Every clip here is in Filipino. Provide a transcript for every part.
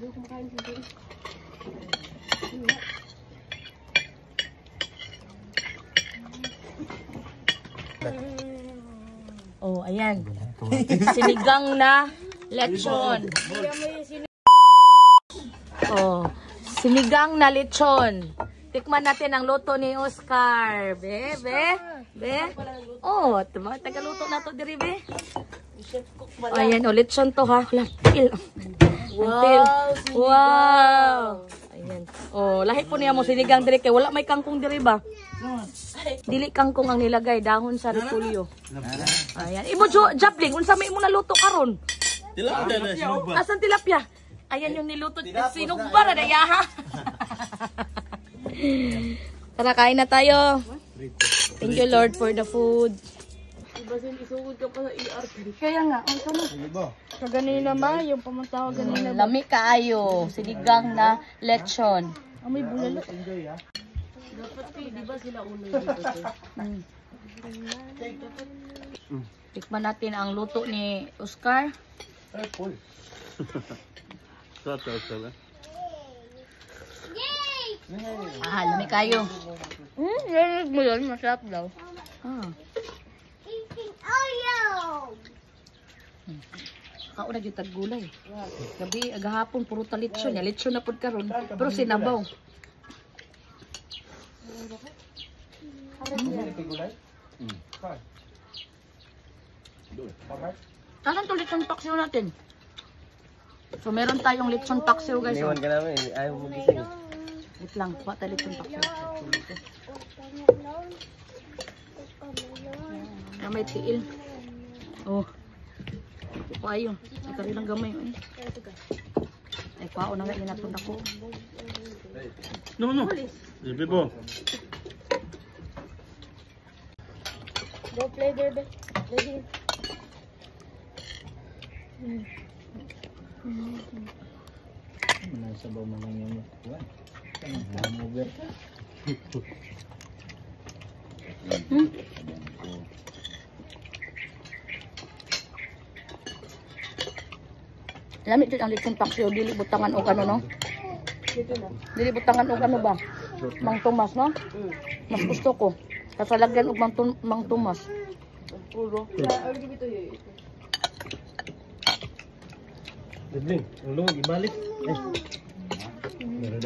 Hindi ko kumakain sinturi. Oh, ayan. Sinigang na lechon. Oh, sinigang na lechon. Tikman natin ang luto ni Oscar. Be. Oh, diba? Tagaluto na to, diri, be. Ayan, oh, lechon to, ha. Lapil. Wow. Ayan. Oh, lahi po niya mo sinigang diri kay wala may kangkong diri ba? Dili kangkong ang nilagay, dahon sa repolyo. Ayan. Imo jabling, unsa may imo naluto karon? Tilapia na sinugba. Asan tilapia? Ayan yung niluto. Sinugba na dayaha. Tara, kain na tayo. Thank you, Lord, for the food. Kaya nga, ang ito na. Kaganina ma, yung pumunta ko ganina. Lami kaayo, sinigang na lechon. May bulalo. Dapat di ba sila una dito? Tikman natin ang luto ni Oscar. Ay, Paul. Tata. Lami kayo. Lalag mo yun, masarap daw. Ako na dito gulay. Gabi, agahapon, puro talitsyon. Litsyon na po karon, pero sinabaw. Saan to litsyon paksiw natin? So meron tayong litsyon paksiw guys. Iwan ka namin, ayaw mo gising. Wait lang, kuha tayo litsyon paksiw. May tiil. Oh. Kuha ay karilang gamay. Ay kuha na nga inatod ako. No. Libre po. Go play, baby. Ready? Sabaw mo lang yung kuwan. Over ka. Lamit din ang litsong paksiw, dili butangan o kano, no? Dili butangan o kano ba? Mang Tomas, no? Mas gusto ko. Kasalagyan og Mang Tomas. Puro. Dibling, ang lungog, ibalik. Meron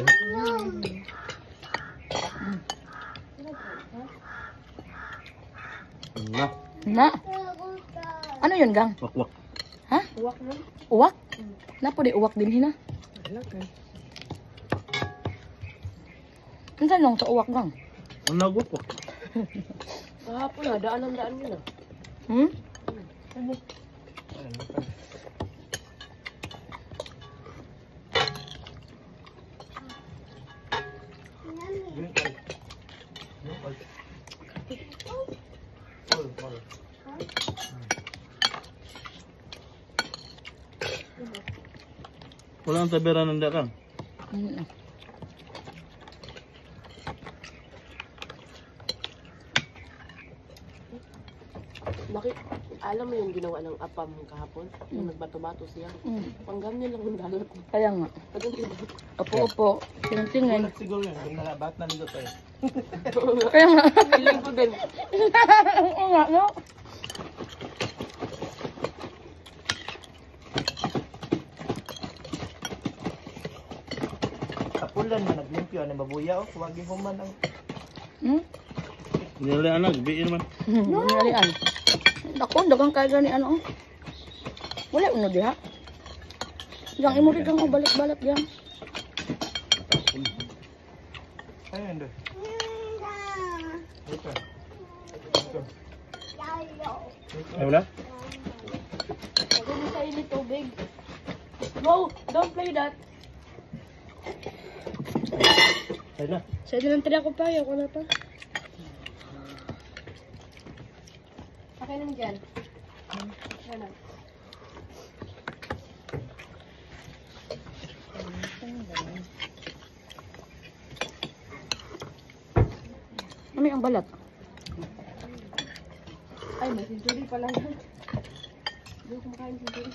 na. Na? Ano yun, Gang? Wakwak. Ha? Uwak na. Uwak? Napo di uwak din hina? Ano lang sa uwak, Gang? Ang nagwakwak. Kahapon na, daan nila. Walang tabiran ng dakan. Alam mo yung ginawa ng apam kahapon? Yung nagbato-bato siya? Panggam niya lang yung dagat. Kaya nga. Opo. Tingnan. Siguro yun, kung nalabat na nito tayo. Kaya nga. Feeling ko din. Oo nga, no? Kapulan na naglimpyo, ano babuya o, huwag yung human ang... Nilali anak, biin man. Nalian. Dako, dagang kaya gani ano. Wala uno diha. Yang imo rin kang balik-balik yang. Ayun doon. Ay, wala? Ako mo sa init tubig. No, don't play that. Ay na. Sa dinantri ako pa, ako na pa. Okay naman dyan. Ano? Ano yung balat? Ay, may sinturi pala. Hindi ko kumakain sinturi.